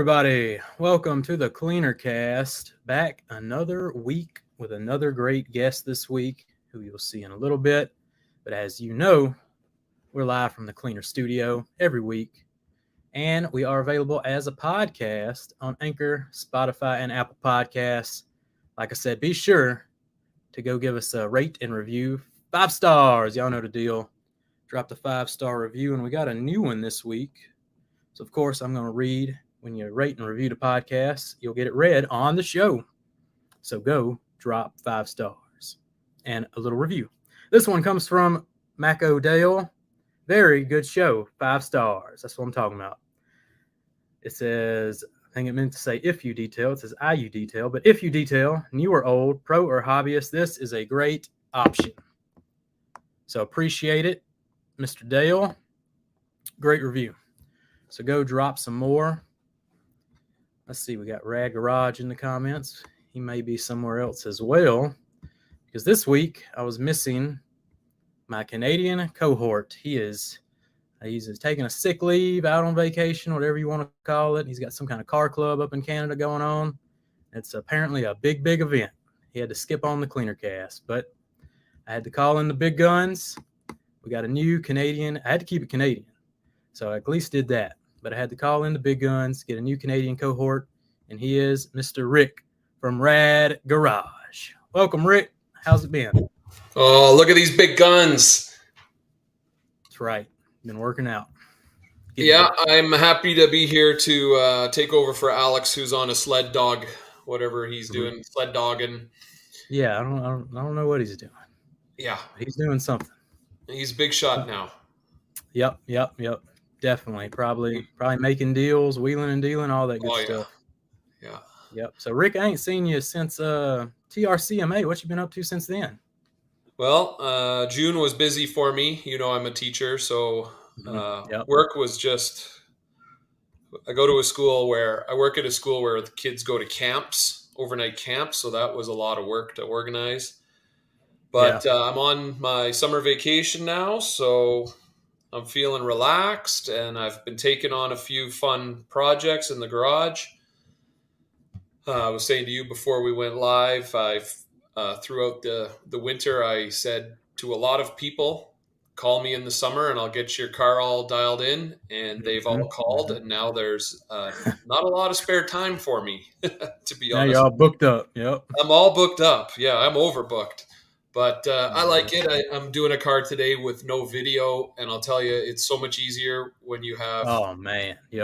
everybody. Welcome to the Cleaner Cast. Back another week with another great guest this week, who you'll see in a little bit. But as you know, we're live from the Cleaner Studio every week. And we are available as a podcast on Anchor, Spotify, and Apple Podcasts. Like I said, be sure to go give us a rate and review. 5 stars. Y'all know the deal. Dropped a 5-star review, and we got a new one this week. So, of course, I'm going to read. When you rate and review the podcast, you'll get it read on the show. So go drop 5 stars and a little review. This one comes from Mac O'Dale. Very good show. 5 stars. That's what I'm talking about. It says, I think it meant to say if you detail. It says IU detail. But if you detail, new or old, pro or hobbyist, this is a great option. So appreciate it, Mr. Dale. Great review. So go drop some more. Let's see, we got Rad Garage in the comments. He may be somewhere else as well, because this week I was missing my Canadian cohort. He's taking a sick leave, out on vacation, whatever you want to call it. He's got some kind of car club up in Canada going on. It's apparently a big event. He had to skip on the Cleaner Cast, but I had to call in the big guns. We got a new Canadian. I had to keep it Canadian, so I at least did that. But I had to call in the big guns, get a new Canadian cohort, and he is Mr. Rick from Rad Garage. Welcome, Rick. How's it been? Oh, look at these big guns. That's right. Been working out. I'm happy to be here to take over for Alex, who's on a sled dog, whatever he's doing, sled dogging. Yeah, I don't know what he's doing. Yeah. He's doing something. He's a big shot now. Yep. Definitely. Probably making deals, wheeling and dealing, all that good stuff. Yeah. Yep. So, Rick, I ain't seen you since TRCMA. What you been up to since then? Well, June was busy for me. You know, I'm a teacher, so work was just – I work at a school where the kids go to camps, overnight camps, so that was a lot of work to organize. But I'm on my summer vacation now, so – I'm feeling relaxed, and I've been taking on a few fun projects in the garage. I was saying to you before we went live, throughout the winter, I said to a lot of people, call me in the summer and I'll get your car all dialed in, and they've all called, and now there's not a lot of spare time for me, to be honest. Now you're all booked up. Yep. I'm all booked up. Yeah, I'm overbooked. But I like it. I'm doing a car today with no video, and I'll tell you, it's so much easier when you have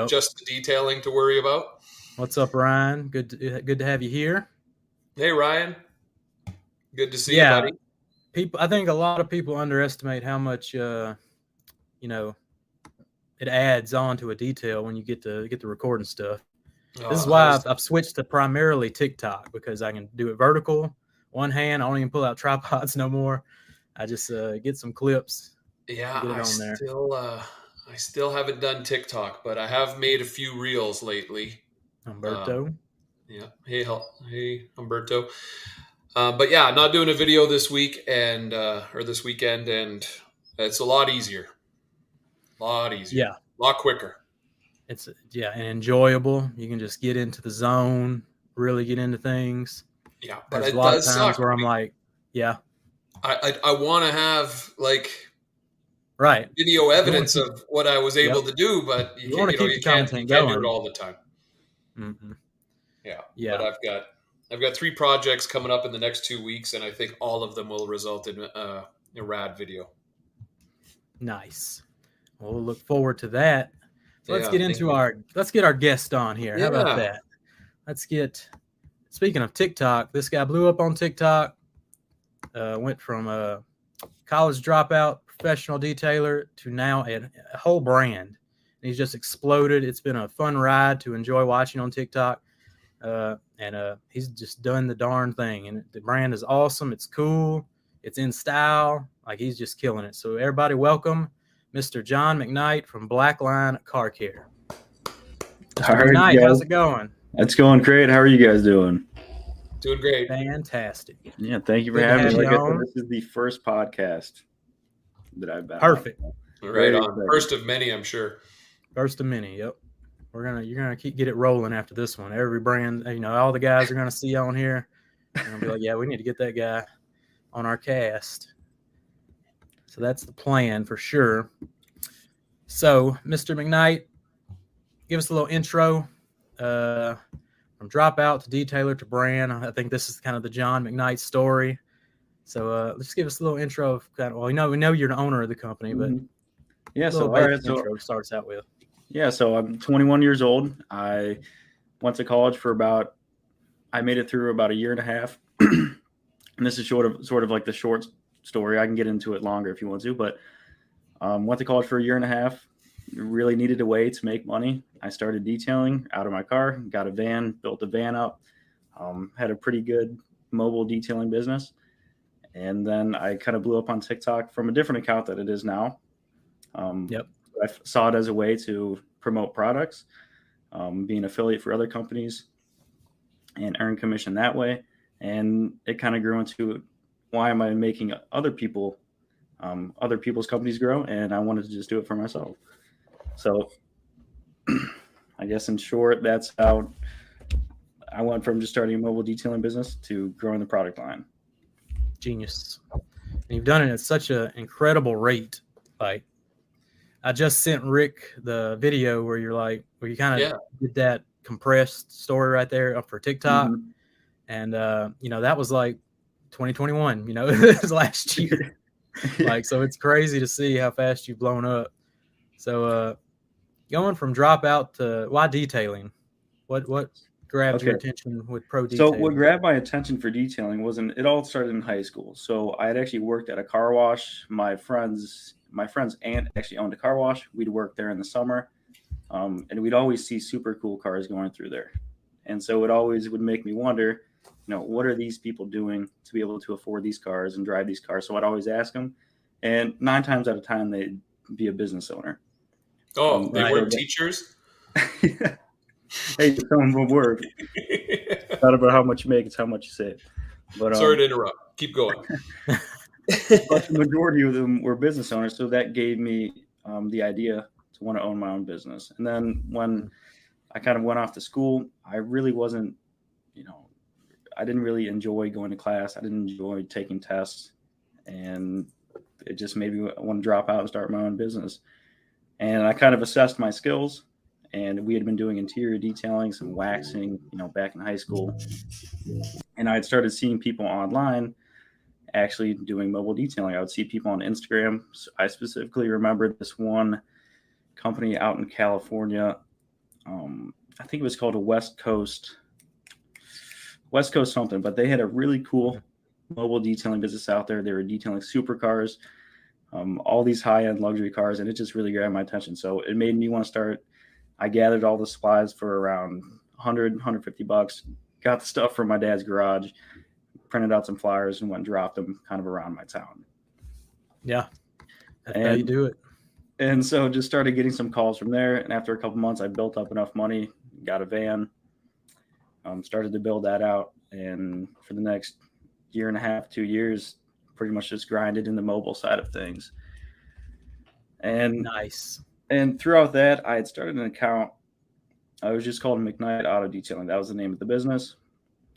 just the detailing to worry about. What's up, Ryan? Good to have you here. Hey, Ryan. Good to see you, buddy. I think a lot of people underestimate how much it adds on to a detail when you get to recording stuff. This is why I've switched to primarily TikTok, because I can do it vertical. One hand, I don't even pull out tripods no more. I just get some clips. Yeah, I still haven't done TikTok, but I have made a few reels lately. Humberto. Hey, Humberto. But yeah, not doing a video this week or this weekend, and it's a lot easier. Yeah, a lot quicker. It's and enjoyable. You can just get into the zone, really get into things. Yeah, but there's a lot of times where I'm like, I want to have video evidence of what I was able to do, but you can't do it all the time. Mm-hmm. Yeah. But I've got 3 projects coming up in the next 2 weeks, and I think all of them will result in a rad video. Nice. Well, we'll look forward to that. So let's get our guest on here. How about that? Speaking of TikTok, this guy blew up on TikTok, went from a college dropout, professional detailer, to now a whole brand. And he's just exploded. It's been a fun ride to enjoy watching on TikTok. And he's just done the darn thing. And the brand is awesome. It's cool. It's in style. Like, he's just killing it. So everybody welcome Mr. Jon Mcknight from Blackline Car Care. Mcknight, how's it going? It's going great. How are you guys doing? Doing great. Fantastic. Yeah, thank you for having me. Like I said, this is the first podcast that I've been Perfect. Right on. First of many, I'm sure. First of many, yep. you're gonna get it rolling after this one. Every brand, all the guys are gonna see on here. And I'll be like, yeah, we need to get that guy on our cast. So that's the plan for sure. So, Mr. Mcknight, give us a little intro. From dropout to detailer to brand. I think this is kind of the Jon Mcknight story. So let's give us a little intro of we know you're the owner of the company, but intro starts out with. Yeah, so I'm 21 years old. I went to college I made it through about a year and a half. And this is sort of like the short story. I can get into it longer if you want to, but went to college for a year and a half. Really needed a way to make money. I started detailing out of my car, got a van, built a van up, had a pretty good mobile detailing business. And then I kind of blew up on TikTok from a different account that it is now. I saw it as a way to promote products, be an affiliate for other companies, and earn commission that way. And it kind of grew into, why am I making other people's companies grow? And I wanted to just do it for myself. So I guess in short, that's how I went from just starting a mobile detailing business to growing the product line. Genius. And you've done it at such an incredible rate. Like, I just sent Rick the video where you kind of did that compressed story right there up for TikTok. Mm-hmm. And, that was like 2021, it was last year. So it's crazy to see how fast you've blown up. So, going from dropout to why detailing? What grabbed your attention with pro detailing? So what grabbed my attention for detailing it all started in high school. So I had actually worked at a car wash. My friend's aunt actually owned a car wash. We'd work there in the summer. And we'd always see super cool cars going through there. And so it always would make me wonder, what are these people doing to be able to afford these cars and drive these cars? So I'd always ask them. And 9 times out of 10, they'd be a business owner. Oh, they weren't teachers? Hey, some of them were. It's not about how much you make, it's how much you save. But sorry to interrupt. Keep going. But the majority of them were business owners, so that gave me the idea to want to own my own business. And then when I kind of went off to school, I really wasn't, I didn't really enjoy going to class. I didn't enjoy taking tests. And it just made me want to drop out and start my own business. And I kind of assessed my skills, and we had been doing interior detailing, some waxing, back in high school. And I had started seeing people online actually doing mobile detailing. I would see people on Instagram. So I specifically remember this one company out in California. I think it was called a West Coast something, but they had a really cool mobile detailing business out there. They were detailing supercars, all these high-end luxury cars, and it just really grabbed my attention. So it made me want to start. I gathered all the supplies for around $100, $150, got the stuff from my dad's garage, printed out some flyers, and went and dropped them kind of around my town. Yeah, that's how you do it. And so just started getting some calls from there. And after a couple months, I built up enough money, got a van, started to build that out. And for the next year and a half, 2 years, pretty much just grinded in the mobile side of things. And nice. And throughout that, I had started an account. I was just called Mcknight Auto Detailing. That was the name of the business.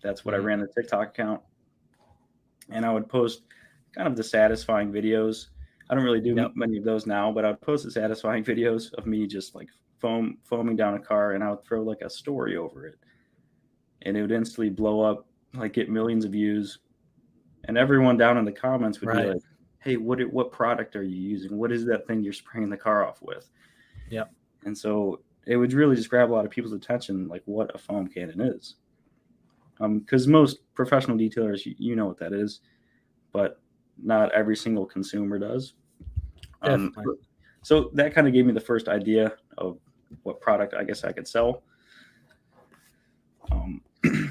That's what I ran the TikTok account. And I would post kind of the satisfying videos. I don't really do many of those now, but I would post the satisfying videos of me just like foaming down a car, and I would throw like a story over it. And it would instantly blow up, like get millions of views. And everyone down in the comments would be like, hey, what product are you using? What is that thing you're spraying the car off with? Yep. And so it would really just grab a lot of people's attention, like what a foam cannon is. Because most professional detailers, you know what that is, but not every single consumer does. So that kind of gave me the first idea of what product I guess I could sell.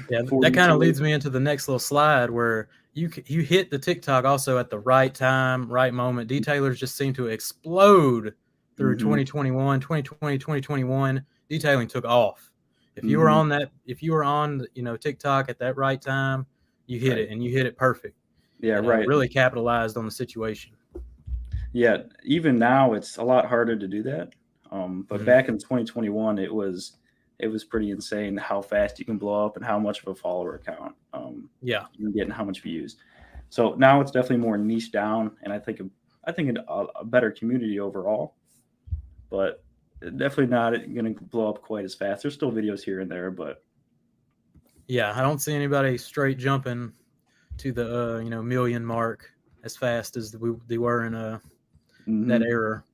That kind of leads me into the next little slide where you hit the TikTok also at the right time, right moment. Detailers just seem to explode through 2021, 2020, 2021. Detailing took off. If you were on TikTok at that right time, you hit it, and you hit it perfect. Yeah, and right. Really capitalized on the situation. Yeah, even now it's a lot harder to do that. But back in 2021, it was pretty insane how fast you can blow up and how much of a follower count you can get and how much views. So now it's definitely more niche down, and I think a better community overall, but definitely not going to blow up quite as fast. There's still videos here and there, but yeah, I don't see anybody straight jumping to the million mark as fast as they were in that era.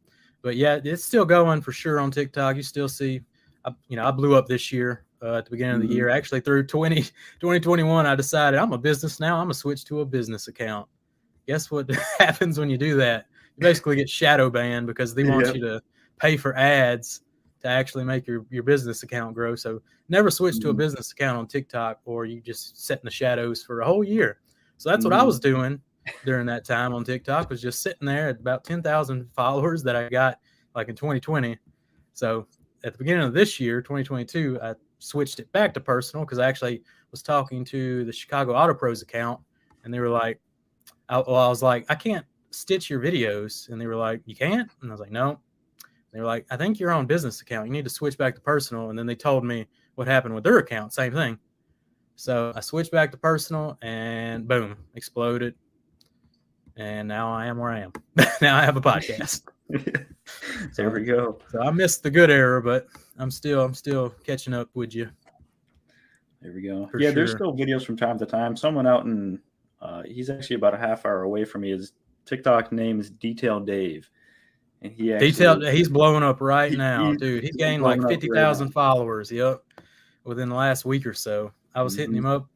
But yeah, it's still going for sure on TikTok. You still see, I blew up this year at the beginning of the year. Actually, through 2021, I decided I'm a business now. I'm going to switch to a business account. Guess what happens when you do that? You basically get shadow banned because they want you to pay for ads to actually make your business account grow. So never switch to a business account on TikTok, or you just sit in the shadows for a whole year. So that's what I was doing during that time on TikTok, was just sitting there at about 10,000 followers that I got like in 2020. So at the beginning of this year, 2022, I switched it back to personal because I actually was talking to the Chicago Auto Pros account, and they were like, I was like, I can't stitch your videos. And they were like, you can't? And I was like, no. They were like, I think you're on business account. You need to switch back to personal. And then they told me what happened with their account. Same thing. So I switched back to personal, and boom, exploded. And now I am where I am. Now I have a podcast. There we go. So I missed the good era, but I'm still catching up with you. There we go. There's still videos from time to time. Someone out in he's actually about a half hour away from me. His TikTok name is Detail Dave. And he's blowing up right now, dude. He's gained like 50,000 followers. Yep. Within the last week or so. I was hitting him up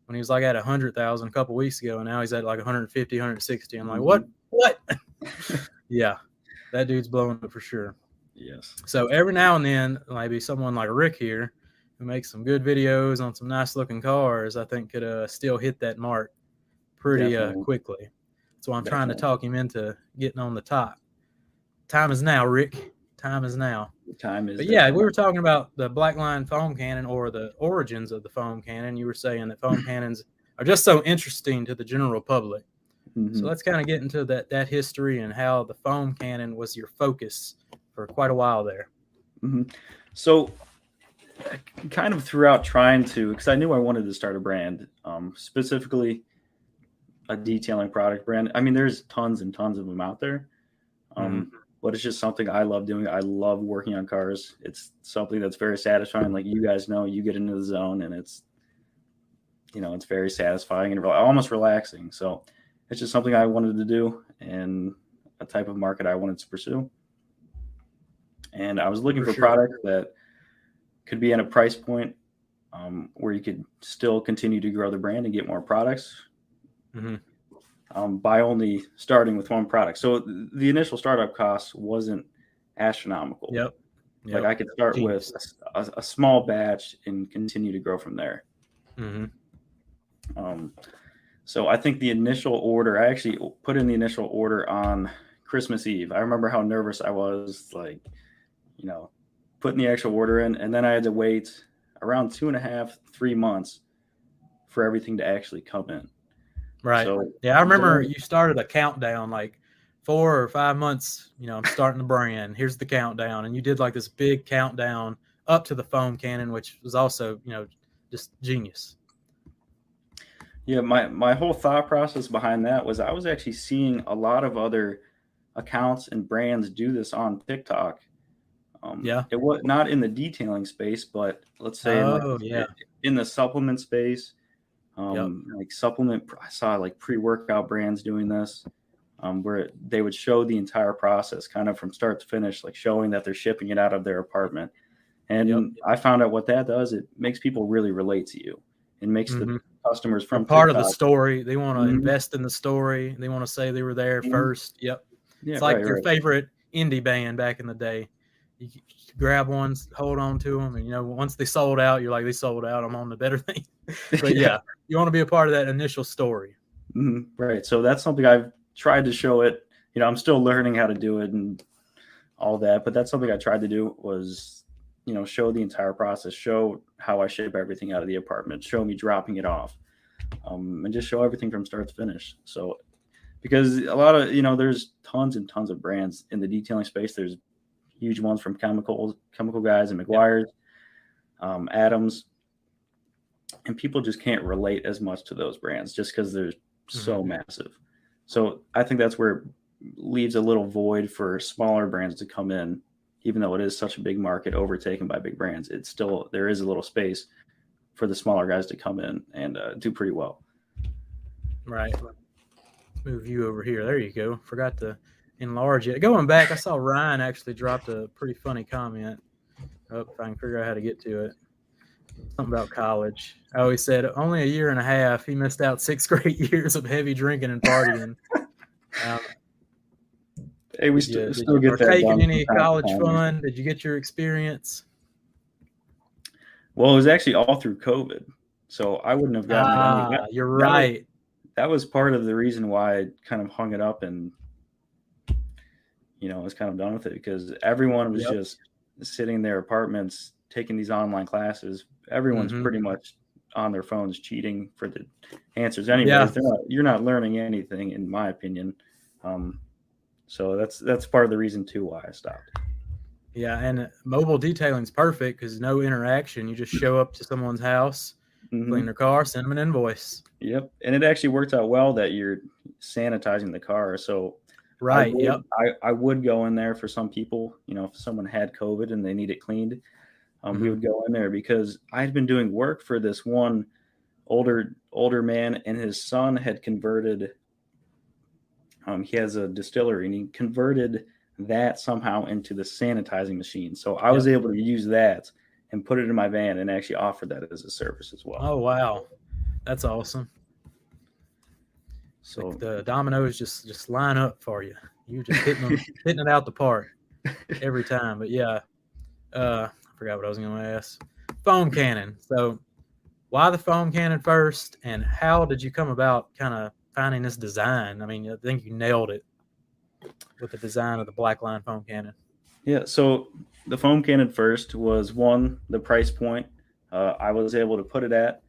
when he was like at 100,000 a couple weeks ago, and now he's at like 150, 160. I'm like, what? Yeah. That dude's blowing up for sure. Yes. So every now and then, maybe someone like Rick here, who makes some good videos on some nice looking cars, I think could still hit that mark pretty quickly. So I'm trying to talk him into getting on the top. Time is now, Rick. Time is now. But yeah, we were talking about the Blackline foam cannon, or the origins of the foam cannon. You were saying that foam cannons are just so interesting to the general public. So let's kind of get into that history and how the foam cannon was your focus for quite a while there. So kind of throughout trying to, because I knew I wanted to start a brand, specifically a detailing product brand. I mean, there's tons and tons of them out there. But it's just something I love doing. I love working on cars. It's something that's very satisfying. Like you guys know, you get into the zone and it's very satisfying and almost relaxing. So it's just something I wanted to do and a type of market I wanted to pursue. And I was looking for products that could be at a price point where you could still continue to grow the brand and get more products. By only starting with one product. So the initial startup cost wasn't astronomical. Yep. Like I could start with a small batch and continue to grow from there. So I think the initial order, I actually put in the initial order on Christmas Eve. I remember how nervous I was, like, putting the actual order in, and then I had to wait around 2.5, 3 months for everything to actually come in. Right. So, I remember you started a countdown like 4 or 5 months, I'm starting the brand. Here's the countdown. And you did like this big countdown up to the foam cannon, which was also, just genius. Yeah, my whole thought process behind that was I was actually seeing a lot of other accounts and brands do this on TikTok. It was not in the detailing space, but let's say in the supplement space. Like supplement, I saw like pre-workout brands doing this, where they would show the entire process kind of from start to finish, like showing that they're shipping it out of their apartment. And I found out what that does. It makes people really relate to you. It makes the customers from part TikTok of the story. They want to invest in the story. They want to say they were there first. Yep. Yeah, it's like your favorite indie band back in the day. You grab one, hold on to them, and once they sold out, you're like, they sold out. I'm on the better thing. But you want to be a part of that initial story. Right. So that's something I've tried to show it. I'm still learning how to do it and all that, but that's something I tried to do was, show the entire process, show how I ship everything out of the apartment, show me dropping it off, and just show everything from start to finish. So, because a lot of, there's tons and tons of brands in the detailing space. There's, huge ones from Chemical Guys and McGuire's, Adams. And people just can't relate as much to those brands just because they're so massive. So I think that's where it leaves a little void for smaller brands to come in, even though it is such a big market overtaken by big brands. It's still, there is a little space for the smaller guys to come in and do pretty well. Right. Move you over here. There you go. Forgot to enlarge it. Going back, I saw Ryan actually dropped a pretty funny comment. Oh, if I can figure out how to get to it. Something about college. I always said only a year and a half. He missed out 6 great years of heavy drinking and partying. Hey, we still get that. Taking any college fun? Did you get your experience? Well, it was actually all through COVID, so I wouldn't have gotten any. You're right. That was part of the reason why I kind of hung it up and, was kind of done with it, because everyone was just sitting in their apartments taking these online classes. Everyone's pretty much on their phones cheating for the answers anyways. You're not learning anything, in my opinion. So that's part of the reason too why I stopped. Yeah, and mobile detailing is perfect because no interaction. You just show up to someone's house, clean their car, send them an invoice. Yep, and it actually works out well that you're sanitizing the car. So right, I would go in there for some people. If someone had COVID and they need it cleaned, we would go in there because I had been doing work for this one older man, and his son had converted. He has a distillery, and he converted that somehow into the sanitizing machine. So I was able to use that and put it in my van and actually offer that as a service as well. Oh, wow. That's awesome. So the dominoes just line up for you. You just hitting it out the park every time. But yeah, I forgot what I was going to ask. Foam cannon. So why the foam cannon first, and how did you come about kind of finding this design? I mean, I think you nailed it with the design of the Blackline foam cannon. Yeah, so the foam cannon first was the price point I was able to put it at.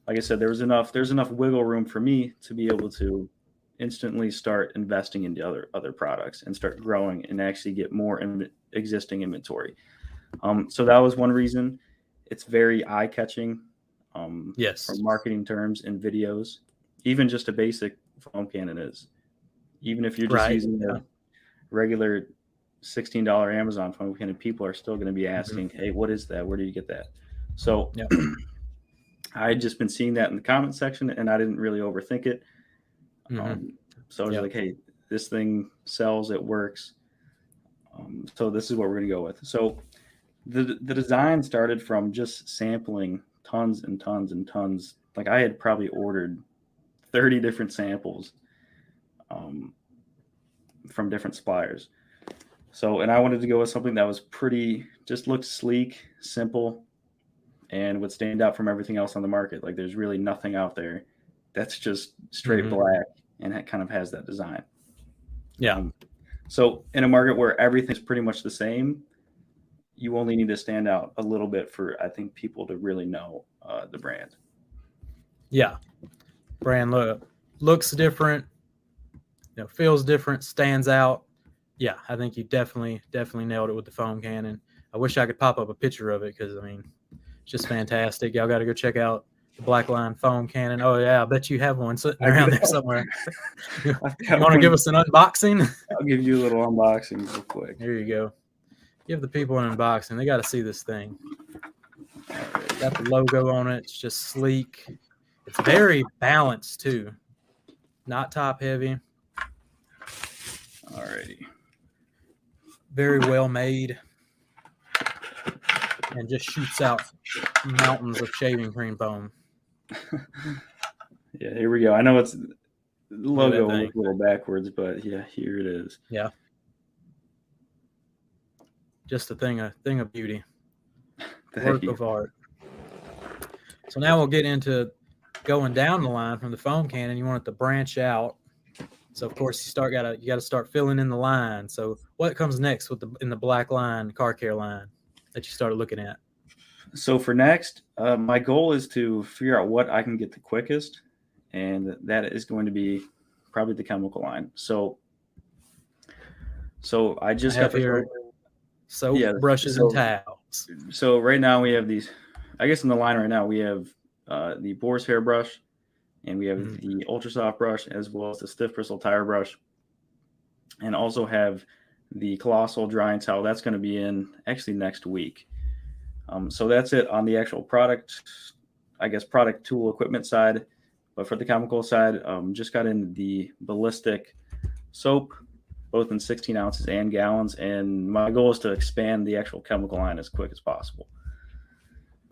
Like I said, there's enough wiggle room for me to be able to instantly start investing into other products and start growing and actually get more existing inventory. So that was one reason. It's very eye-catching. Yes. From marketing terms and videos. Even just a basic foam cannon is. Even if you're just using a regular $16 Amazon foam cannon, people are still going to be asking, hey, what is that? Where do you get that? So I had just been seeing that in the comment section, and I didn't really overthink it. So I was like, hey, this thing sells, it works. So this is what we're going to go with. So the design started from just sampling tons and tons and tons. Like I had probably ordered 30 different samples from different suppliers. So, and I wanted to go with something that was just looked sleek, simple, and would stand out from everything else on the market. Like there's really nothing out there that's just straight black and it kind of has that design. Yeah. So in a market where everything's pretty much the same, you only need to stand out a little bit for, I think, people to really know the brand. Yeah. Brand looks different, feels different, stands out. Yeah, I think you definitely nailed it with the foam cannon. I wish I could pop up a picture of it because, it's just fantastic. Y'all got to go check out the Blackline foam cannon. Oh, yeah, I bet you have one sitting around there somewhere. You want to give us an unboxing? I'll give you a little unboxing real quick. There you go. Give the people an unboxing. They got to see this thing. Got the logo on it. It's just sleek. It's very balanced, too. Not top heavy. Alrighty. Very well made. And just shoots out mountains of shaving cream foam. Yeah, here we go. I know the logo looks a little backwards, but yeah, here it is. Yeah. Just a thing of beauty. Work of art. So now we'll get into going down the line from the foam cannon. You want it to branch out. So of course you got to start filling in the line. So what comes next in the Blackline Car Care line that you started looking at? So for next, my goal is to figure out what I can get the quickest, and that is going to be probably the chemical line. So I just got here soap, brushes, and towels. So right now we have these, I guess in the line right now, we have the boar's hair brush, and we have the ultra soft brush, as well as the stiff bristle tire brush, and also have the colossal drying towel. That's going to be in actually next week. So that's it on the actual product, I guess, product tool equipment side. But for the chemical side, just got in the ballistic soap, both in 16 ounces and gallons. And my goal is to expand the actual chemical line as quick as possible.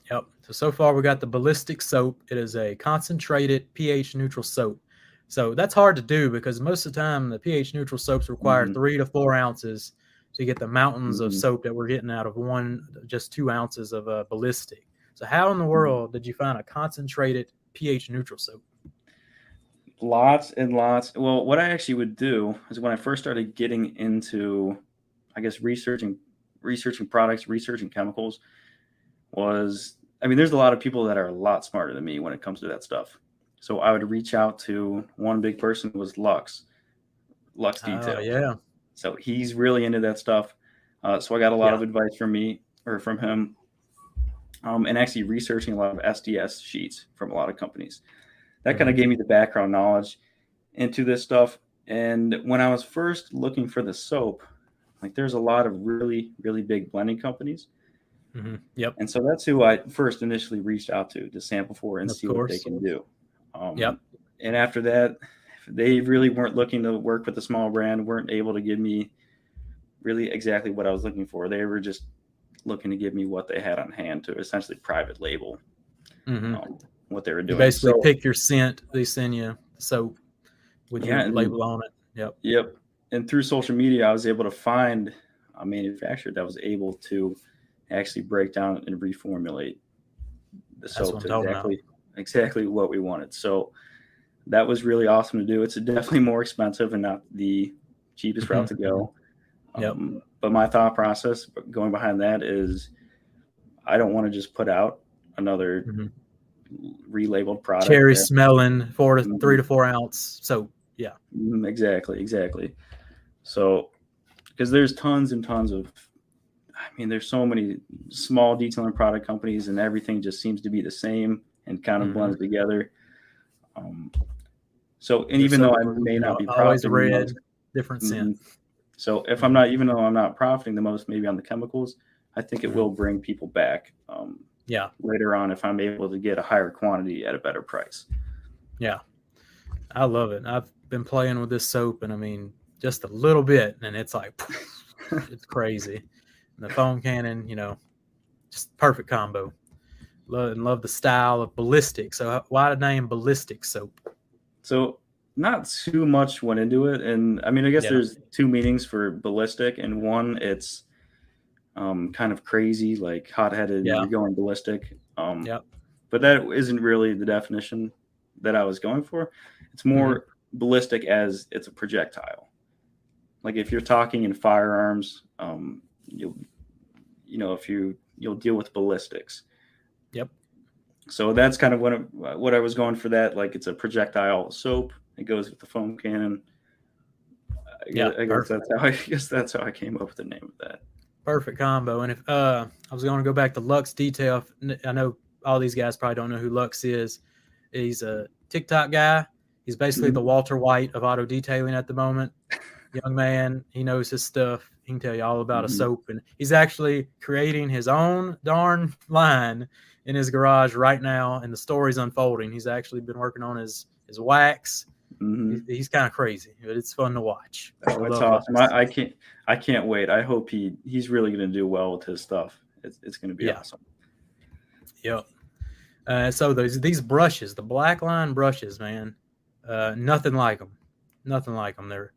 Yep. So far we got the ballistic soap. It is a concentrated pH neutral soap. So that's hard to do because most of the time the pH neutral soaps require 3 to 4 ounces to get the mountains of soap that we're getting out of just 2 ounces of a ballistic. So how in the world did you find a concentrated pH neutral soap? Lots and lots. Well, what I actually would do is when I first started getting into, I guess, researching products, researching chemicals, was, I mean, there's a lot of people that are a lot smarter than me when it comes to that stuff. So I would reach out to one big person, was Lux Detail. Yeah. So he's really into that stuff. So I got a lot of advice from him, and actually researching a lot of SDS sheets from a lot of companies. That kind of gave me the background knowledge into this stuff. And when I was first looking for the soap, like there's a lot of really, really big blending companies. Yep. And so that's who I first initially reached out to sample for and see what they can do. And after that, they really weren't looking to work with a small brand, weren't able to give me really exactly what I was looking for. They were just looking to give me what they had on hand to essentially private label what they were doing. You basically pick your scent. They send you soap with your label on it. Yep. And through social media, I was able to find a manufacturer that was able to actually break down and reformulate the soap to exactly what we wanted. So that was really awesome to do. It's definitely more expensive and not the cheapest route to go. But my thought process going behind that is I don't want to just put out another relabeled product. Cherry smelling 3 to 4 ounce soap. Yeah. Exactly. So, because there's tons and tons of, I mean, there's so many small detailing product companies and everything just seems to be the same and kind of blends together. So, and even though I may not be always red, different scent. So if even though I'm not profiting the most, maybe on the chemicals, I think it will bring people back. Later on, if I'm able to get a higher quantity at a better price. Yeah. I love it. I've been playing with this soap, and I mean, just a little bit, and it's like, it's crazy. And the foam cannon, just perfect combo. Love the style of ballistic. So why the name ballistic soap? So not too much went into it. And I mean, I guess there's two meanings for ballistic, and one, it's kind of crazy, like hot-headed, you're going ballistic. But that isn't really the definition that I was going for. It's more ballistic as it's a projectile. Like if you're talking in firearms, you'll deal with ballistics. So that's kind of what I was going for. That, like, it's a projectile soap. It goes with the foam cannon. I guess that's how I came up with the name of that. Perfect combo. And if I was going to go back to Lux Detail, I know all these guys probably don't know who Lux is. He's a TikTok guy. He's basically the Walter White of auto detailing at the moment. Young man, he knows his stuff. He can tell you all about a soap, and he's actually creating his own darn line in his garage right now, and the story's unfolding. He's actually been working on his wax. He's kind of crazy, but it's fun to watch. That's awesome. I can't wait. I hope he's really going to do well with his stuff. It's going to be awesome. Yep. So these brushes, the Blackline brushes, man, nothing like them. They're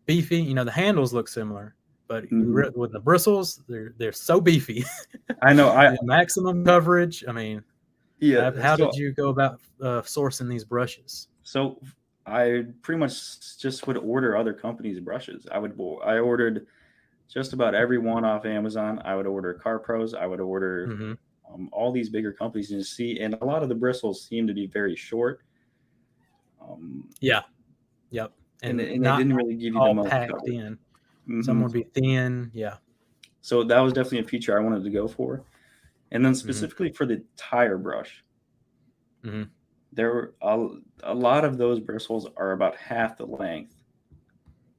beefy. The handles look similar, but with the bristles, they're so beefy. I know. Maximum coverage. I mean, how did you go about sourcing these brushes? So I pretty much just would order other companies' brushes. I ordered just about every one off Amazon. I would order Car Pros. I would order all these bigger companies and see. And a lot of the bristles seem to be very short. And they didn't really give you the most packed coverage. in. Some would be thin. Yeah. So that was definitely a feature I wanted to go for. And then specifically for the tire brush, there were a lot of those bristles are about half the length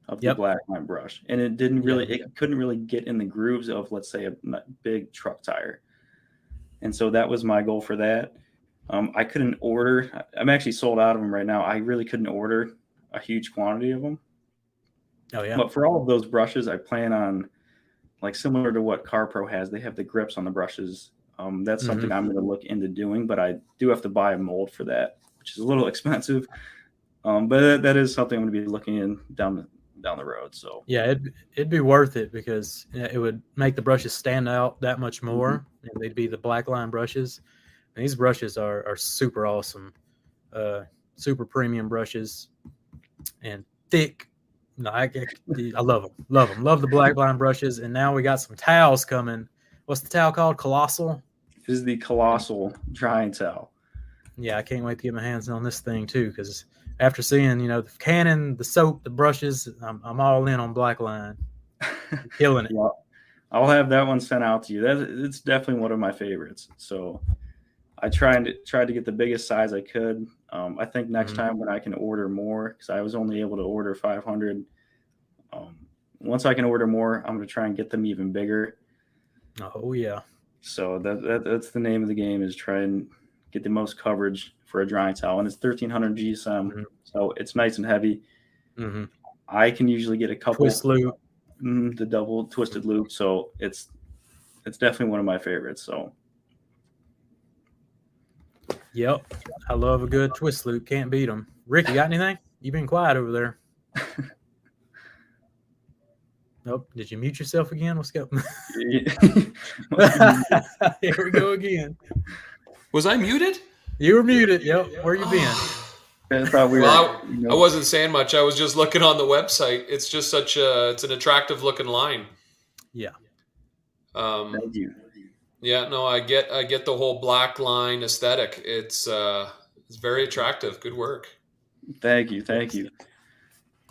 of the Blackline brush, and it didn't really, it couldn't really get in the grooves of, let's say, a big truck tire. And so that was my goal for that. I couldn't order. I'm actually sold out of them right now. I really couldn't order a huge quantity of them. Oh yeah. But for all of those brushes, I plan on, like, similar to what CarPro has. They have the grips on the brushes. That's something I'm going to look into doing, but I do have to buy a mold for that, which is a little expensive. But that is something I'm going to be looking in down the road. So yeah, it'd be worth it, because it would make the brushes stand out that much more, and they'd be the Blackline brushes. And these brushes are super awesome, super premium brushes, and thick. No, I love them. Love the Blackline brushes. And now we got some towels coming. What's the towel called? Colossal? This is the Colossal drying towel. Yeah, I can't wait to get my hands on this thing too, because after seeing, the Canon, the soap, the brushes, I'm all in on Blackline. Killing it. Yeah, I'll have that one sent out to you. It's definitely one of my favorites. So I tried to get the biggest size I could. I think next time when I can order more, because I was only able to order 500. Once I can order more, I'm going to try and get them even bigger. Oh yeah. So that's the name of the game, is try and get the most coverage for a drying towel, and it's 1300 GSM, so it's nice and heavy. I can usually get a couple twist loop, the double twisted loop, so it's definitely one of my favorites. So yep, I love a good twist loop. Can't beat them. Rick, you got anything? You've been quiet over there. Nope. Did you mute yourself again? What's going on? Here we go again. Was I muted? You were muted. Yep. Where you been? I thought we were. I wasn't saying much. I was just looking on the website. It's just it's an attractive looking line. Yeah. Thank you. Yeah, no, I get the whole Blackline aesthetic. It's very attractive. Good work. Thank you.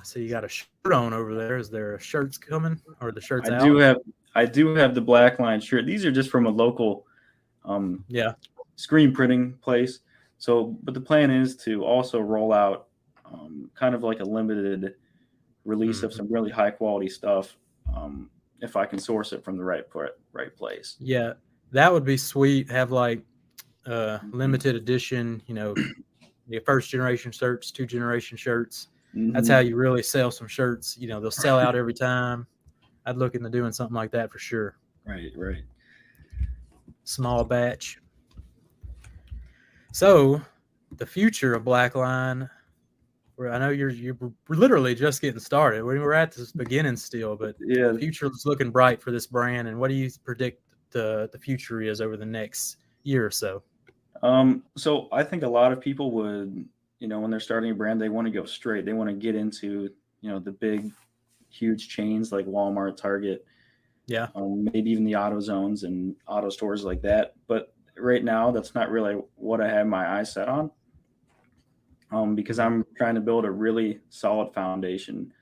So you got a shirt on over there. Is there shirts coming, or the shirts out? I do have the Blackline shirt. These are just from a local screen printing place. So, but the plan is to also roll out kind of like a limited release of some really high quality stuff, if I can source it from the right place. Yeah, that would be sweet. Have like limited edition, the first generation shirts, 2 generation shirts. That's how you really sell some shirts. They'll sell out every time. I'd look into doing something like that for sure. Right. Small batch. So, the future of Blackline, where I know you're literally just getting started. We're at the beginning still, but the future is looking bright for this brand. And what do you predict the future is over the next year or so? So I think a lot of people would, when they're starting a brand, they want to go straight. They want to get into, the big, huge chains like Walmart, Target, maybe even the auto zones and auto stores like that. But right now, that's not really what I have my eyes set on, because I'm trying to build a really solid foundation,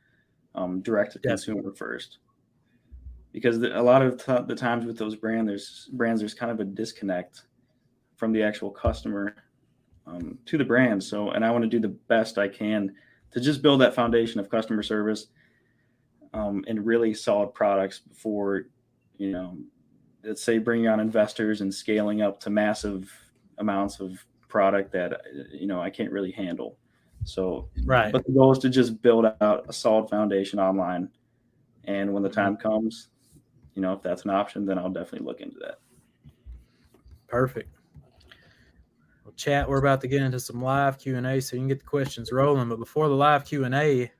direct to consumer first. Because a lot of the times with those brands, there's kind of a disconnect from the actual customer to the brand. So, and I want to do the best I can to just build that foundation of customer service and really solid products before, let's say, bringing on investors and scaling up to massive amounts of product that, I can't really handle. So, right. But the goal is to just build out a solid foundation online. And when the time comes, if that's an option, then I'll definitely look into that. Perfect. Well, chat, we're about to get into some live Q&A, so you can get the questions rolling. But before the live Q&A,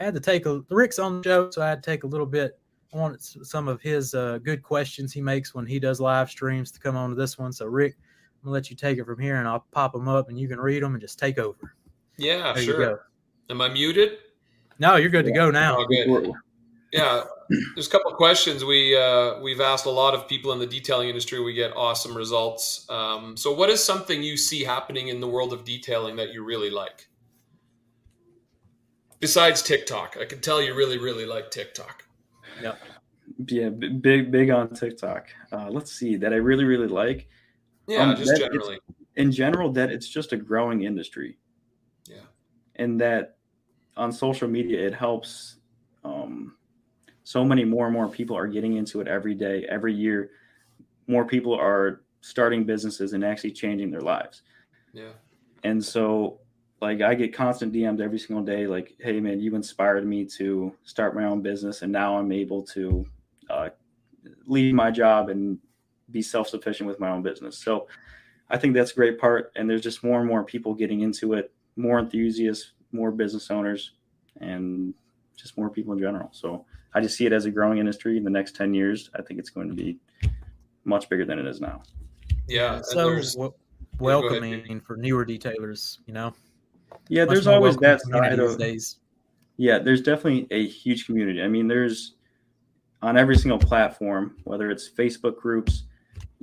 I had to take Rick's on the show, so I had to take a little bit. I wanted some of his good questions he makes when he does live streams to come on to this one. So, Rick, I'm going to let you take it from here, and I'll pop them up, and you can read them and just take over. Yeah, there sure. You go. Am I muted? No, you're good to go now. Oh, good. Yeah, there's a couple of questions. We've asked a lot of people in the detailing industry. We get awesome results. So what is something you see happening in the world of detailing that you really like? Besides TikTok, I can tell you really, really like TikTok. Yep. Yeah, big on TikTok. Let's see that I really, really like. Yeah, just generally. In general, that it's just a growing industry. Yeah. And that on social media, it helps. So many more and more people are getting into it every day, every year. More people are starting businesses and actually changing their lives. Yeah. And so, like, I get constant DMs every single day, like, "Hey, man, you inspired me to start my own business, and now I'm able to leave my job and be self-sufficient with my own business." So I think that's a great part. And there's just more and more people getting into it, more enthusiasts, more business owners, and just more people in general. So I just see it as a growing industry. In the next 10 years, I think it's going to be much bigger than it is now. Yeah. So welcoming for newer detailers, Yeah, there's always that side these days. Yeah, there's definitely a huge community. I mean, there's on every single platform, whether it's Facebook groups,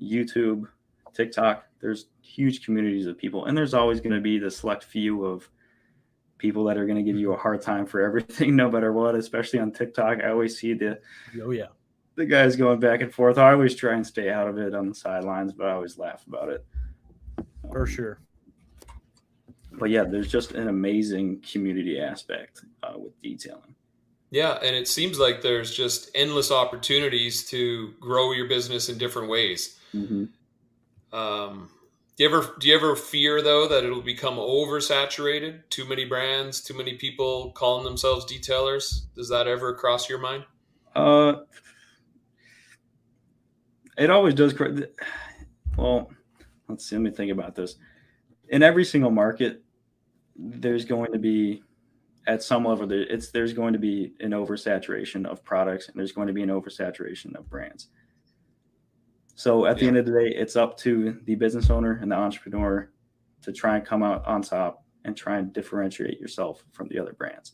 YouTube, TikTok, there's huge communities of people. And there's always going to be the select few of people that are going to give you a hard time for everything, no matter what, especially on TikTok. I always see the guys going back and forth. I always try and stay out of it on the sidelines, but I always laugh about it. For sure. But yeah, there's just an amazing community aspect with detailing. Yeah, and it seems like there's just endless opportunities to grow your business in different ways. Mm-hmm. Do you ever fear though that it'll become oversaturated? Too many brands, too many people calling themselves detailers. Does that ever cross your mind? It always does. Well, let's see. Let me think about this. In every single market, there's going to be, at some level, there's going to be an oversaturation of products, and there's going to be an oversaturation of brands. So at the end of the day, it's up to the business owner and the entrepreneur to try and come out on top and try and differentiate yourself from the other brands.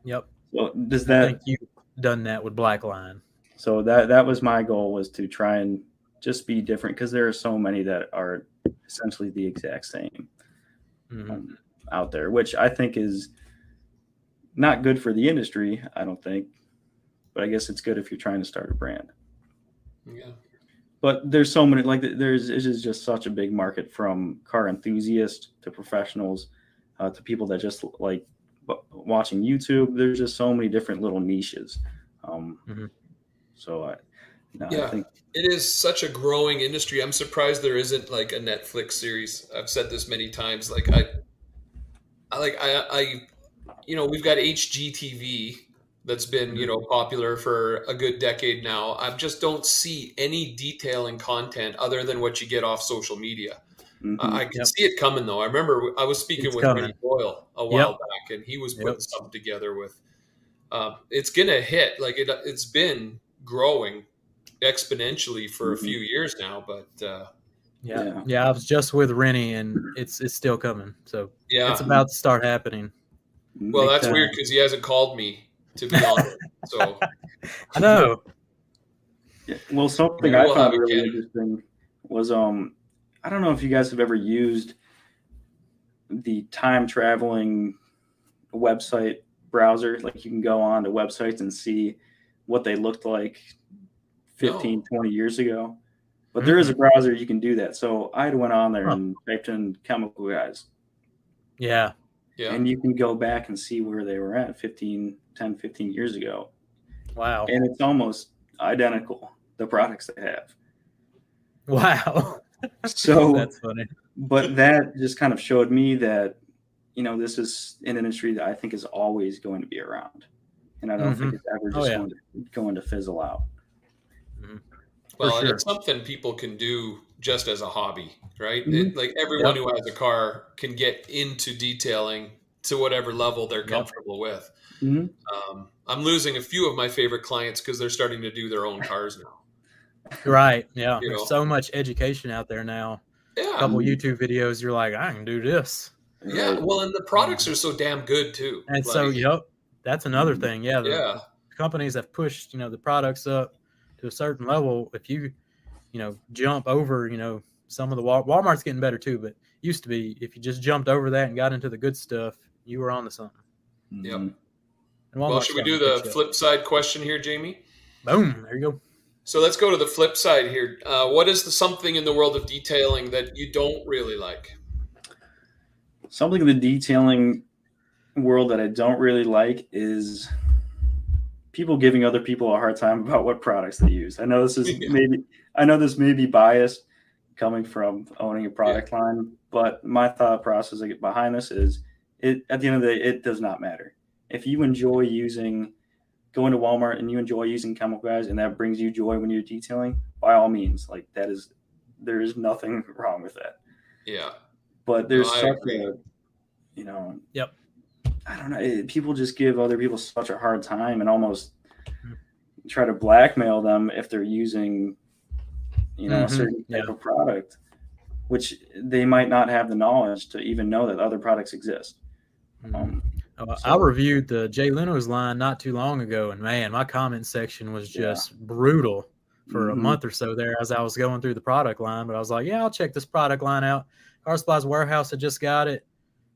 Yep. So I think you've done that with Blackline. So that was my goal, was to try and just be different, because there are so many that are essentially the exact same out there, which I think is not good for the industry, I don't think. But I guess it's good if you're trying to start a brand. Yeah. But there's so many, like it is just such a big market, from car enthusiasts to professionals to people that just like watching YouTube. There's just so many different little niches. So I think it is such a growing industry. I'm surprised there isn't like a Netflix series. I've said this many times. Like we've got HGTV that's been, popular for a good decade now. I just don't see any detailing content other than what you get off social media. I can see it coming, though. I remember I was speaking with Rennie Boyle a while back, and he was putting something together with. It's gonna hit. Like it's been growing exponentially for a few years now, but I was just with Rennie, and it's still coming. So it's about to start happening. Well, that's weird because he hasn't called me to be on it. So I know. Yeah. Well, something I found really interesting was I don't know if you guys have ever used the time traveling website browser. Like, you can go on to websites and see what they looked like 15, 20 years ago. But there is a browser you can do that. So I went on there and typed in chemical guys. Yeah. And you can go back and see where they were at 10, 15 years ago. Wow. And it's almost identical, the products they have. Wow. So that's funny. But that just kind of showed me that, this is an industry that I think is always going to be around. And I don't think it's ever just going to fizzle out. Well, and it's something people can do just as a hobby, right? Like everyone who has a car can get into detailing to whatever level they're comfortable with. I'm losing a few of my favorite clients because they're starting to do their own cars now. Right. Yeah. There's so much education out there now. Yeah. A couple YouTube videos, you're like, I can do this. Yeah. Well, and the products are so damn good too. And that's another thing. Yeah. The companies have pushed, the products up to a certain level. If you, jump over, some of the Walmart's getting better too, but used to be, if you just jumped over that and got into the good stuff, you were on to something. Yep. Well, should we do the flip side question here, Jamie? Boom. There you go. So let's go to the flip side here. What is something in the world of detailing that you don't really like? Something in the detailing world that I don't really like is people giving other people a hard time about what products they use. I know this is this may be biased coming from owning a product line, but my thought process behind this is at the end of the day, it does not matter. If you enjoy going to Walmart and you enjoy using chemical guys and that brings you joy when you're detailing, by all means, like there is nothing wrong with that. Yeah. But there's such a, Yep. I don't know. People just give other people such a hard time and almost try to blackmail them if they're using, a certain type of product, which they might not have the knowledge to even know that other products exist. I reviewed the Jay Leno's line not too long ago, and man, my comment section was just brutal for a month or so there as I was going through the product line. But I was like, yeah, I'll check this product line out. Car Supplies Warehouse had just got it.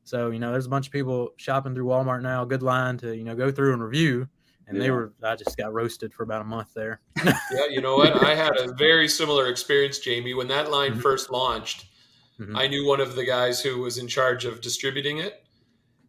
So, there's a bunch of people shopping through Walmart now, good line to, go through and review. And I just got roasted for about a month there. Yeah, you know what? I had a very similar experience, Jamie. When that line first launched, I knew one of the guys who was in charge of distributing it.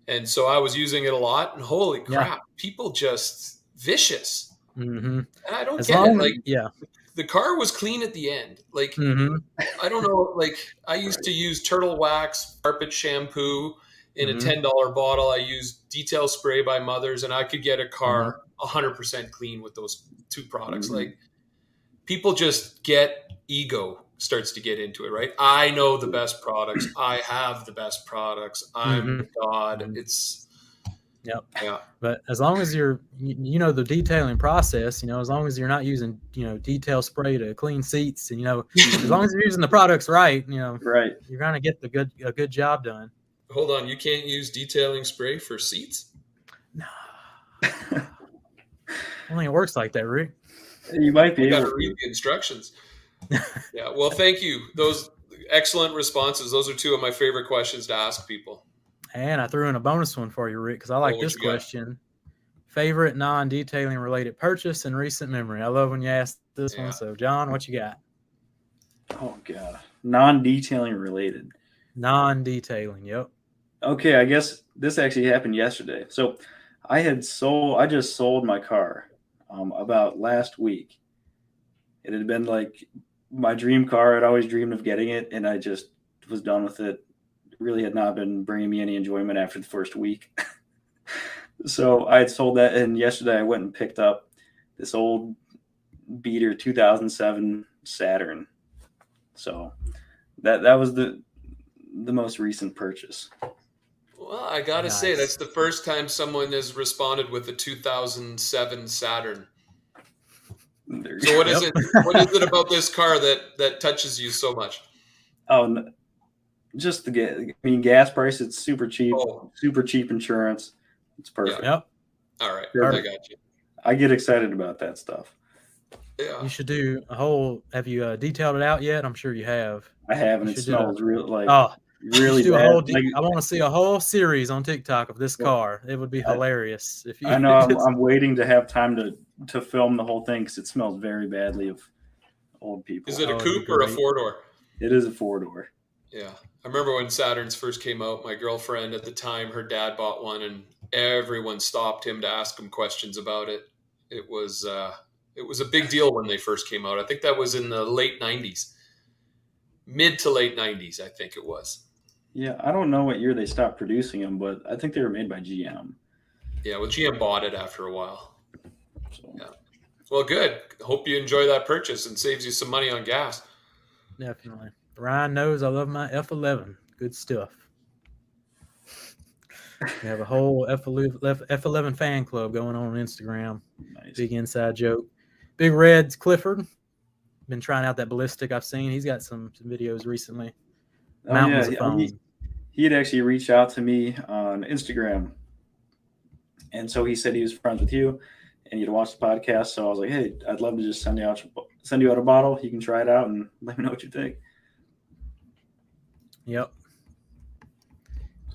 And so I was using it a lot. And holy crap, people just vicious. And I don't get it. Like, the car was clean at the end. Like, I don't know. Like, I used to use turtle wax, carpet shampoo in a $10 bottle. I used detail spray by Mothers, and I could get a car 100% clean with those two products. Like, people just ego starts to get into it, right? I know the best products. I have the best products. I'm God. It's But as long as you're, the detailing process, as long as you're not using, detail spray to clean seats, and as long as you're using the products right, right, you're gonna get a good job done. Hold on, you can't use detailing spray for seats? No. I don't think it works like that, Rick. You might be able to read the instructions. Yeah, well, thank you. Those excellent responses. Those are two of my favorite questions to ask people. And I threw in a bonus one for you, Rick, because I like this question. Favorite non-detailing related purchase in recent memory. I love when you ask this one. So, John, what you got? Oh, God. Non-detailing related. Non-detailing, yep. Okay, I guess this actually happened yesterday. So I just sold my car about last week. It had been like my dream car. I'd always dreamed of getting it, and I just was done with it. It really had not been bringing me any enjoyment after the first week. So I had sold that, and yesterday I went and picked up this old beater 2007 Saturn. So that was the most recent purchase. Well, I gotta say, that's the first time someone has responded with a 2007 Saturn. So what is it? What is it about this car that touches you so much? Oh, just the gas price. It's super cheap. Super cheap insurance. It's perfect. Yep. All right, perfect. I got you. I get excited about that stuff. Yeah. You should do a whole. Have you detailed it out yet? I'm sure you have. I have, and it smells really really bad. I want to see a whole series on TikTok of this car. It would be hilarious if you. I know. I'm waiting to have time to film the whole thing because it smells very badly of old people. Is it a coupe or a 4-door? It is a 4-door. Yeah, I remember when Saturns first came out. My girlfriend at the time, her dad bought one, and everyone stopped him to ask him questions about it. It was a big deal when they first came out. I think that was in the late 90s, mid to late 90s. I think it was. Yeah, I don't know what year they stopped producing them, but I think they were made by GM. Yeah, well, GM bought it after a while. So. Yeah. Well, good. Hope you enjoy that purchase and saves you some money on gas. Definitely. Ryan knows I love my F11. Good stuff. We have a whole F11 fan club going on Instagram. Nice. Big inside joke. Big Red's Clifford. Been trying out that ballistic I've seen. He's got some videos recently. Mountains of foam. He had actually reached out to me on Instagram. And so he said he was friends with you and you'd watch the podcast. So I was like, hey, I'd love to just send you out a bottle. You can try it out and let me know what you think. Yep.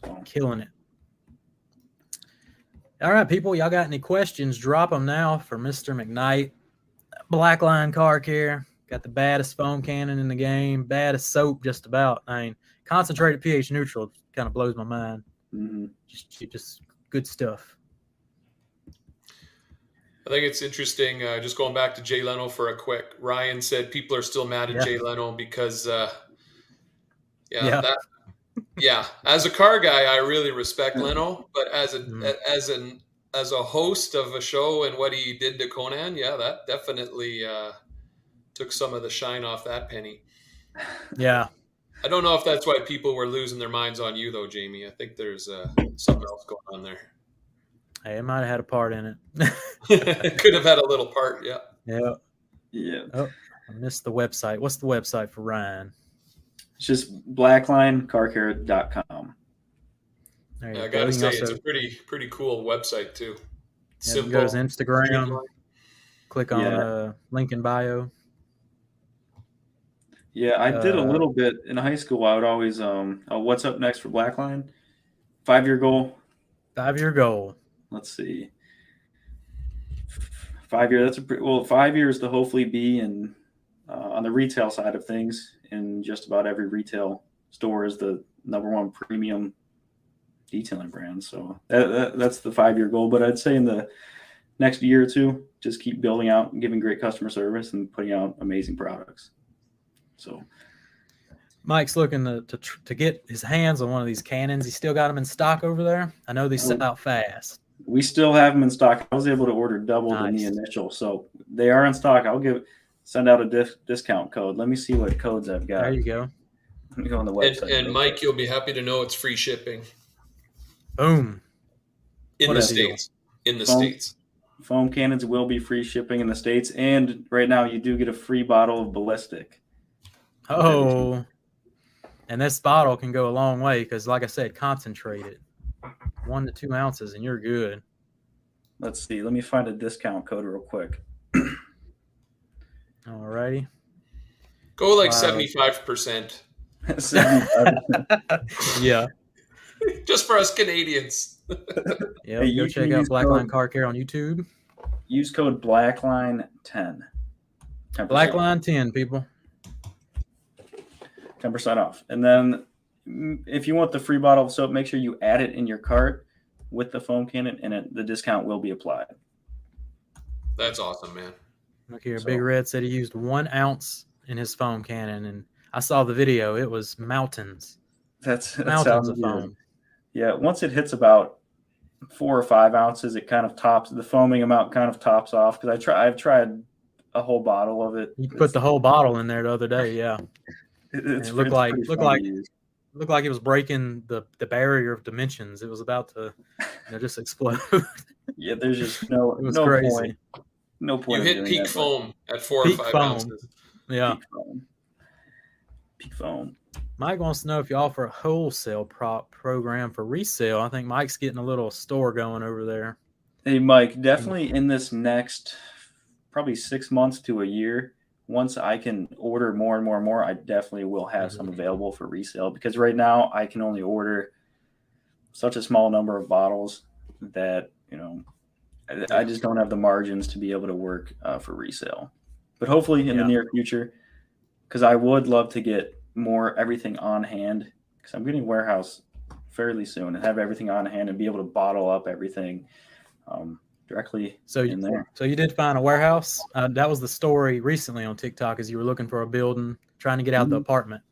So. Killing it. All right, people, y'all got any questions? Drop them now for Mr. Mcknight. Blackline Car Care. Got the baddest foam cannon in the game, baddest soap just about. I mean, concentrated pH neutral kind of blows my mind. Mm-hmm. Just good stuff. I think it's interesting, just going back to Jay Leno for a quick. Ryan said people are still mad at Jay Leno because, as a car guy, I really respect Leno, but as a host of a show and what he did to Conan, that definitely took some of the shine off that penny. Yeah. I don't know if that's why people were losing their minds on you, though, Jamie. I think there's something else going on there. Hey, it might have had a part in it. It could have had a little part, yeah. Yeah. Oh, I missed the website. What's the website for Ryan? It's just blacklinecarcare.com. I got to say, it's a pretty cool website, too. Simple. Go to Instagram, click on link in bio. Yeah, I did a little bit in high school. I would always, what's up next for Blackline? 5-year goal. 5-year goal. Let's see. 5 year. 5 years to hopefully be in on the retail side of things in just about every retail store is the #1 premium detailing brand. So that's the 5-year goal. But I'd say in the next year or two, just keep building out and giving great customer service and putting out amazing products. So Mike's looking to get his hands on one of these cannons. He still got them in stock over there. I know these sell out fast. We still have them in stock. I was able to order double than the initial, so they are in stock. I'll send out a discount code. Let me see what codes I've got. There you go. Let me go on the website. And Mike, you'll be happy to know it's free shipping. Boom. In the States. In the States. Foam cannons will be free shipping in the States, and right now you do get a free bottle of ballistic. Oh, and this bottle can go a long way because, like I said, concentrated 1 to 2 ounces, and you're good. Let's see. Let me find a discount code real quick. All righty. Go like 75%. 75%. Yeah. Just for us Canadians. Yeah, hey, go check out Blackline Car Care on YouTube. Use code Blackline10. Blackline 10, people. 10% off. And then if you want the free bottle of soap, make sure you add it in your cart with the foam cannon, and the discount will be applied. That's awesome, man. Look here, Big Red said he used 1 ounce in his foam cannon, and I saw the video. It was mountains. That's mountains of foam. Yeah, once it hits about 4 or 5 ounces, it kind of tops. The foaming amount kind of tops off because I've tried a whole bottle of it. You put the whole bottle in there the other day, yeah. It looked like it was breaking the barrier of dimensions. It was about to just explode. Yeah, there's just no crazy. point. No point. You hit peak foam at 4 or 5 ounces. Yeah. Peak foam. Mike wants to know if you offer a wholesale program for resale. I think Mike's getting a little store going over there. Hey, Mike, definitely in this next probably 6 months to a year, once I can order more and more and more, I definitely will have some available for resale, because right now I can only order such a small number of bottles that, I just don't have the margins to be able to work for resale. But hopefully in the near future, because I would love to get everything on hand, because I'm getting a warehouse fairly soon and have everything on hand and be able to bottle up everything directly in there. So you did find a warehouse? That was the story recently on TikTok, as you were looking for a building, trying to get out the apartment.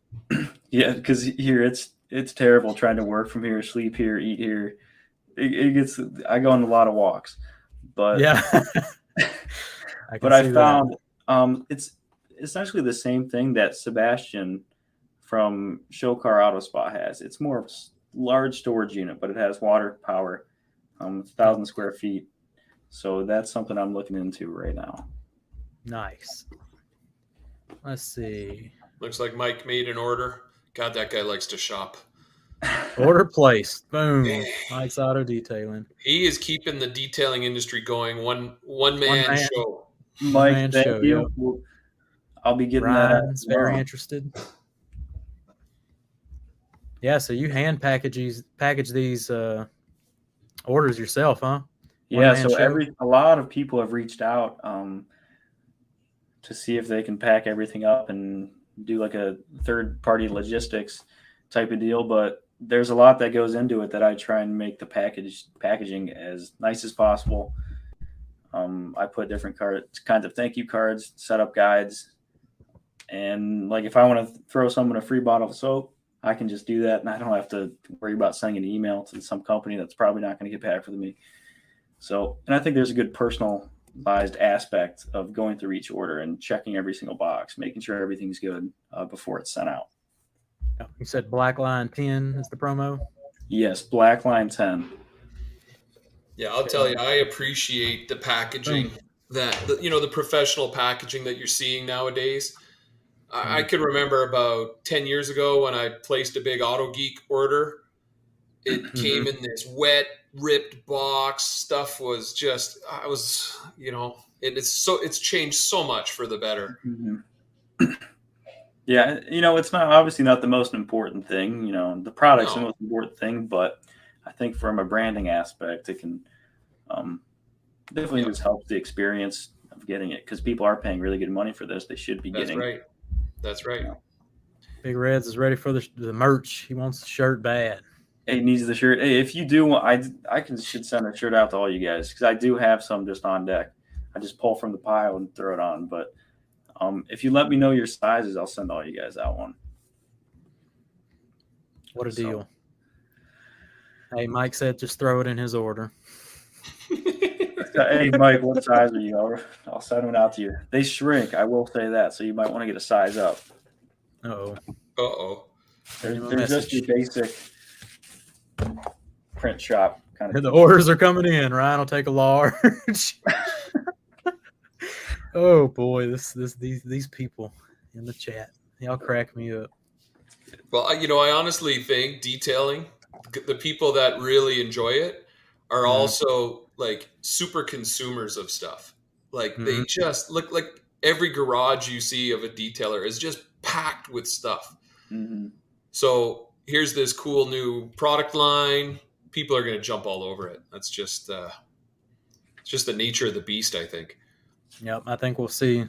Yeah, because here it's terrible trying to work from here, sleep here, eat here. I go on a lot of walks, but yeah. I found it's essentially the same thing that Sebastian from Show Car Auto Spa has. It's more of a large storage unit, but it has water power, 1,000 square feet. So that's something I'm looking into right now. Nice. Let's see. Looks like Mike made an order. God, that guy likes to shop. Order placed. Boom. Mike's Auto Detailing. He is keeping the detailing industry going. One man show. Mike, thank you. Yep. I'll be getting Ryan's that. Very interested. Yeah, so you hand package these orders yourself, huh? Yeah, so a lot of people have reached out. to see if they can pack everything up and do like a third-party logistics type of deal. But there's a lot that goes into it that I try and make the packaging as nice as possible. I put different kinds of thank you cards, set up guides, and like if I want to throw someone a free bottle of soap, I can just do that, and I don't have to worry about sending an email to some company that's probably not going to get back with me. So, and I think there's a good personalized aspect of going through each order and checking every single box, making sure everything's good before it's sent out. You said Blackline 10 is the promo? Yes, Blackline 10. Yeah, I'll tell you, I appreciate the packaging the professional packaging that you're seeing nowadays. I can remember about 10 years ago when I placed a big Auto Geek order. It came in this wet, ripped box. Stuff was just, it's changed so much for the better. Yeah, it's not obviously not the most important thing. The product's the most important thing, but I think from a branding aspect, it can definitely just help the experience of getting it, because people are paying really good money for this. They should be getting. That's right. Big Reds is ready for the merch. He wants the shirt bad. He needs the shirt. Hey, if you do want, I should send a shirt out to all you guys, because I do have some just on deck. I just pull from the pile and throw it on. But if you let me know your sizes, I'll send all you guys out one. What a deal. Hey, Mike said just throw it in his order. Hey, Mike, what size are you? I'll send them out to you. They shrink, I will say that, so you might want to get a size up. Uh-oh. They're just your basic print shop kind of. The orders are coming in. Ryan will take a large. Oh boy, these people in the chat, y'all crack me up. Well, I honestly think detailing, the people that really enjoy it are also like super consumers of stuff. Like they just look like every garage you see of a detailer is just packed with stuff. So here's this cool new product line. People are going to jump all over it. That's just the nature of the beast, I think. Yep, I think we'll see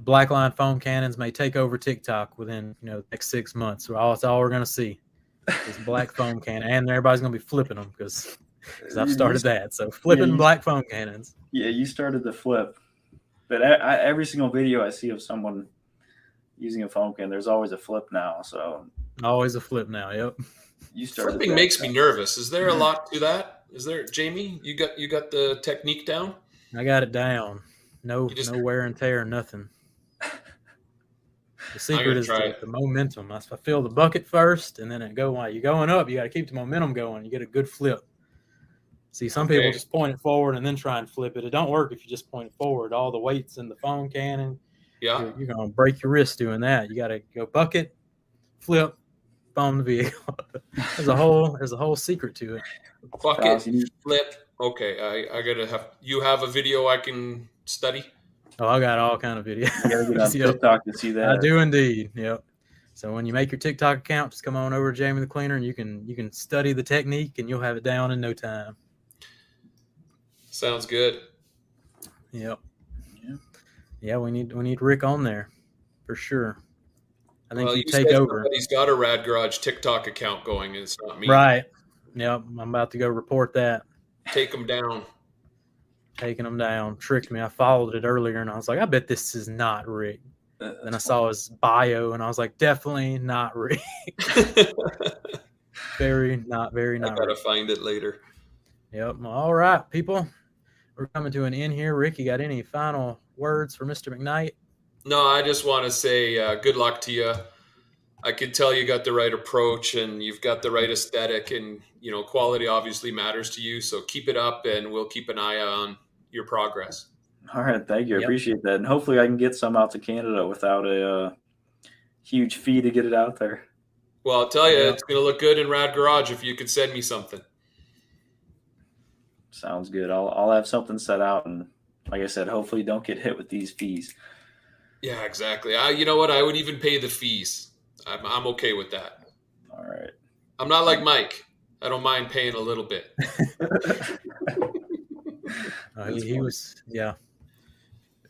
Blackline foam cannons may take over TikTok within the next 6 months. That's all we're going to see is black foam cannon, and everybody's going to be flipping them because I've started that. So flipping black foam cannons. Yeah, you started the flip. But every single video I see of someone using a foam can, there's always a flip now. So always a flip now. Yep. Flipping makes me nervous. Is there a lot to that? Is there, Jamie? You got the technique down? I got it down. No wear and tear, nothing. The secret is the momentum. I fill the bucket first, and then while you're going up, you got to keep the momentum going. You get a good flip. See, some people just point it forward and then try and flip it. It don't work if you just point it forward. All the weight's in the foam cannon. Yeah. You're going to break your wrist doing that. You got to go bucket, flip, foam the vehicle. There's a whole secret to it. Bucket, flip. Okay, I got to have – you have a video I can study? Oh, I got all kind of videos. You got to get on TikTok to see that. I do indeed, yep. So when you make your TikTok account, just come on over to Jamie the Cleaner, and you can study the technique, and you'll have it down in no time. Sounds good. Yep. Yeah, we need Rick on there for sure. I think you take over. He's got a Rad Garage TikTok account going, and it's not me. Right. Yep. I'm about to go report that. Take him down. Taking him down. Tricked me. I followed it earlier, and I was like, I bet this is not Rick. Then I saw his bio, and I was like, definitely not Rick. Very not I gotta Rick. Find it later. Yep. All right, people. We're coming to an end here. Rick, you got any final words for Mr. McKnight? No, I just want to say good luck to you. I can tell you got the right approach and you've got the right aesthetic, and quality obviously matters to you. So keep it up, and we'll keep an eye on your progress. All right, thank you. I appreciate that, and hopefully I can get some out to Canada without a huge fee to get it out there. Well, I'll tell you, it's going to look good in Rad Garage if you could send me something. Sounds good. I'll have something set out, and like I said, hopefully don't get hit with these fees. Yeah, exactly. You know what? I would even pay the fees. I'm okay with that. All right. I'm not like Mike. I don't mind paying a little bit. He was, yeah.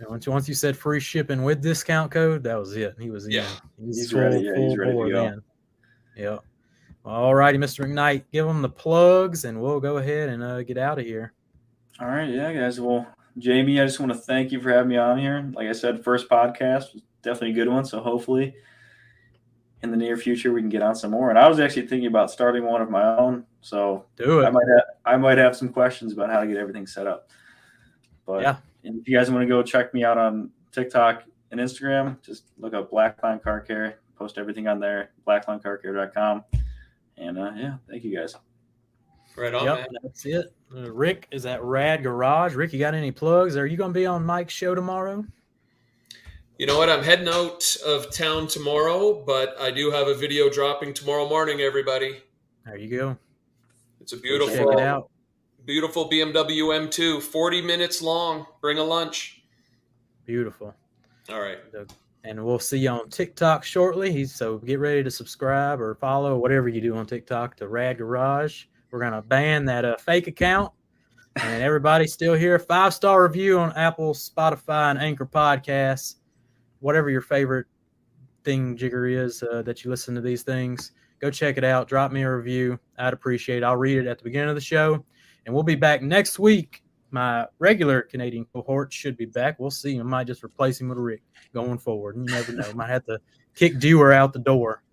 Once you said free shipping with discount code, that was it. He was in. He's ready. Yeah, he's ready to go. Yeah. All righty, Mr. McKnight, give them the plugs, and we'll go ahead and get out of here. All right, yeah, guys. Well, Jamie, I just want to thank you for having me on here. Like I said, first podcast was definitely a good one. So hopefully in the near future we can get on some more. And I was actually thinking about starting one of my own. So do it. I might have some questions about how to get everything set up. But yeah, and if you guys want to go check me out on TikTok and Instagram, just look up Blackline Car Care. Post everything on there, blacklinecarcare.com. And yeah, thank you guys. Right on, man. That's it. Rick is at Rad Garage. Rick, you got any plugs? Are you going to be on Mike's show tomorrow? You know what? I'm heading out of town tomorrow, but I do have a video dropping tomorrow morning, everybody. There you go. It's a beautiful, check it out. Beautiful BMW M2, 40 minutes long. Bring a lunch. Beautiful. All right. And we'll see you on TikTok shortly. So get ready to subscribe or follow, whatever you do on TikTok, to Rad Garage. We're going to ban that fake account. And everybody still here, 5-star review on Apple, Spotify, and Anchor Podcasts. Whatever your favorite thing jigger is that you listen to these things, go check it out. Drop me a review. I'd appreciate it. I'll read it at the beginning of the show. And we'll be back next week. My regular Canadian cohort should be back. We'll see. I might just replace him with Rick going forward. You never know. Might have to kick Dewar out the door.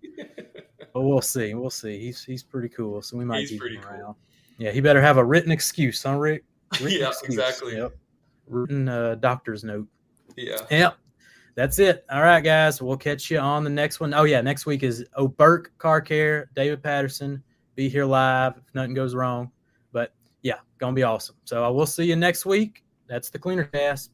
But we'll see. We'll see. He's pretty cool, so we might keep him around. Cool. Yeah, he better have a written excuse, huh, Rick? Yeah, excuse. Exactly. Yep. Written doctor's note. Yeah. Yep. That's it. All right, guys. We'll catch you on the next one. Oh, yeah, next week is O'Burke Car Care, David Patterson. Be here live if nothing goes wrong. But, yeah, going to be awesome. So I will see you next week. That's the Cleaner Cast.